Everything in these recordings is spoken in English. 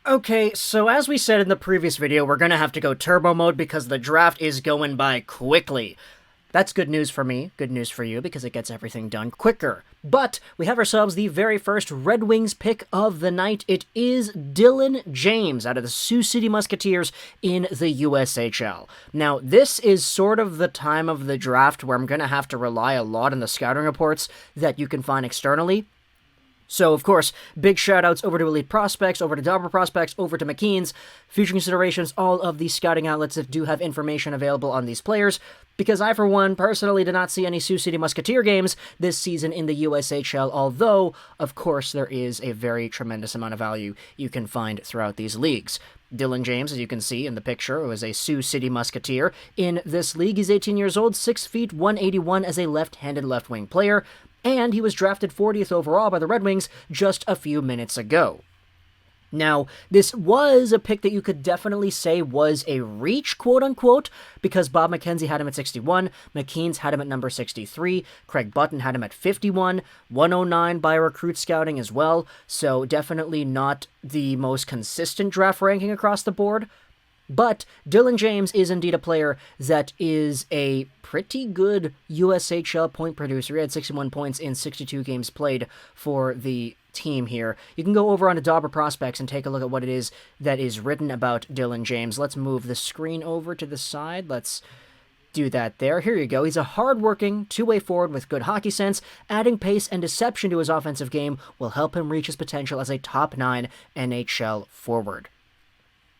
Okay, so as we said in the previous video, we're gonna have to go turbo mode because the draft is going by quickly. That's good news for me, good news for you, because it gets everything done quicker. But we have ourselves the very first Red Wings pick of the night. It is Dylan James out of the Sioux City Musketeers in the USHL. Now, this is sort of the time of the draft where I'm going to have to rely a lot on the scouting reports that you can find externally. So, of course, big shout-outs over to Elite Prospects, over to Dobber Prospects, over to McKean's, Future Considerations, all of these scouting outlets that do have information available on these players, because I, for one, personally did not see any Sioux City Musketeer games this season in the USHL, although, of course, there is a very tremendous amount of value you can find throughout these leagues. Dylan James, as you can see in the picture, was a Sioux City Musketeer. In this league, he's 18 years old, 6 feet, 181 as a left-handed left-wing player, and he was drafted 40th overall by the Red Wings just a few minutes ago. Now, this was a pick that you could definitely say was a reach, quote-unquote, because Bob McKenzie had him at 61, McKean's had him at number 63, Craig Button had him at 51, 109 by Recruit Scouting as well, so definitely not the most consistent draft ranking across the board. But Dylan James is indeed a player that is a pretty good USHL point producer. He had 61 points in 62 games played for the team here. You can go over onto Dobber Prospects and take a look at what it is that is written about Dylan James. Let's move the screen over to the side. Let's do that there. Here you go. He's a hard-working, two-way forward with good hockey sense. Adding pace and deception to his offensive game will help him reach his potential as a top-9 NHL forward.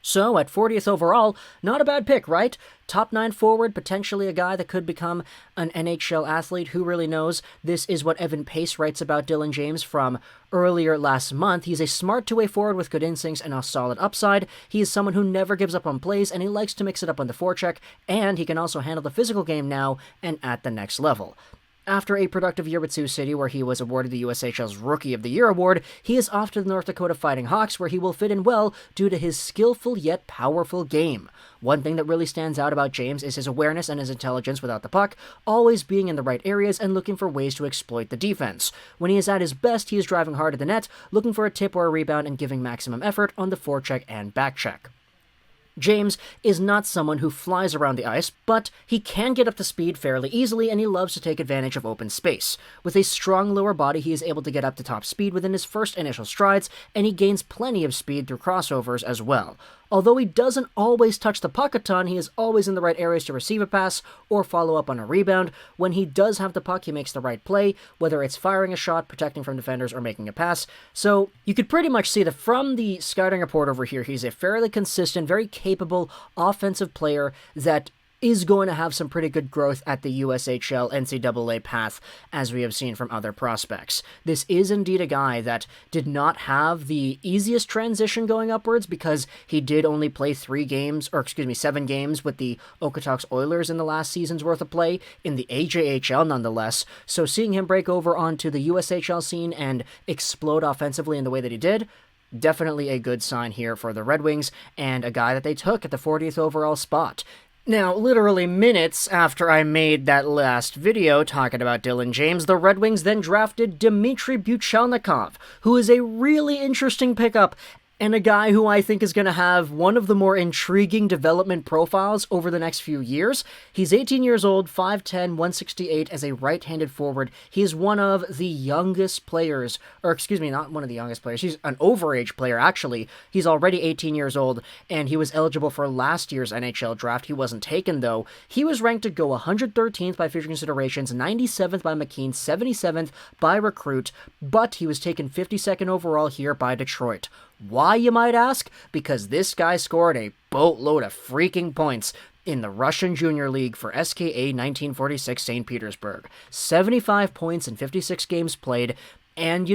So, at 40th overall, not a bad pick, right? Top 9 forward, potentially a guy that could become an NHL athlete, who really knows? This is what Evan Pace writes about Dylan James from earlier last month. He's a smart two-way forward with good instincts and a solid upside. He is someone who never gives up on plays, and he likes to mix it up on the forecheck, and he can also handle the physical game now and at the next level. After a productive year with Sioux City, where he was awarded the USHL's Rookie of the Year award, he is off to the North Dakota Fighting Hawks, where he will fit in well due to his skillful yet powerful game. One thing that really stands out about James is his awareness and his intelligence without the puck, always being in the right areas and looking for ways to exploit the defense. When he is at his best, he is driving hard at the net, looking for a tip or a rebound and giving maximum effort on the forecheck and backcheck. James is not someone who flies around the ice, but he can get up to speed fairly easily, and he loves to take advantage of open space. With a strong lower body, he is able to get up to top speed within his first initial strides, and he gains plenty of speed through crossovers as well. Although he doesn't always touch the puck a ton, he is always in the right areas to receive a pass or follow up on a rebound. When he does have the puck, he makes the right play, whether it's firing a shot, protecting from defenders, or making a pass. So you could pretty much see that from the scouting report over here, he's a fairly consistent, very capable offensive player that is going to have some pretty good growth at the USHL NCAA path, as we have seen from other prospects. This is indeed a guy that did not have the easiest transition going upwards, because he did only play 7 games with the Okotoks Oilers in the last season's worth of play, in the AJHL nonetheless. So seeing him break over onto the USHL scene and explode offensively in the way that he did, definitely a good sign here for the Red Wings, and a guy that they took at the 40th overall spot. Now, literally minutes after I made that last video talking about Dylan James, the Red Wings then drafted Dmitri Buchelnikov, who is a really interesting pickup, and a guy who I think is going to have one of the more intriguing development profiles over the next few years. He's 18 years old, 5'10", 168 as a right-handed forward. He is one of the youngest players, not one of the youngest players, he's an overage player actually. He's already 18 years old, and he was eligible for last year's NHL Draft. He wasn't taken though. He was ranked to go 113th by Future Considerations, 97th by McKean, 77th by Recruit, but he was taken 52nd overall here by Detroit. Why, you might ask? Because this guy scored a boatload of freaking points in the Russian Junior League for SKA 1946 St. Petersburg. 75 points in 56 games played, and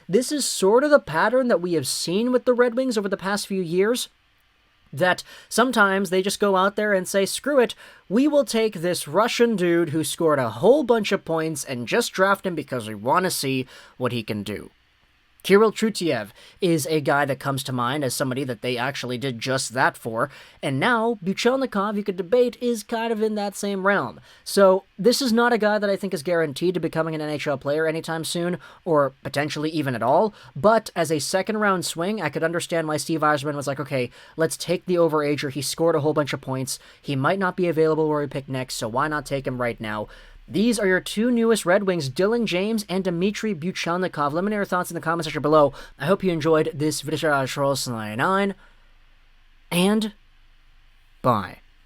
this is sort of the pattern that we have seen with the Red Wings over the past few years, that sometimes they just go out there and say, screw it, we will take this Russian dude who scored a whole bunch of points and just draft him because we want to see what he can do. Kirill Trutiev is a guy that comes to mind as somebody that they actually did just that for, and now Buchelnikov, you could debate, is kind of in that same realm. So this is not a guy that I think is guaranteed to becoming an NHL player anytime soon, or potentially even at all, but as a second-round swing, I could understand why Steve Yzerman was like, okay, let's take the overager, he scored a whole bunch of points, he might not be available where we pick next, so why not take him right now? These are your two newest Red Wings, Dylan James and Dmitri Buchelnikov. Let me know your thoughts in the comment section below. I hope you enjoyed this video, and bye.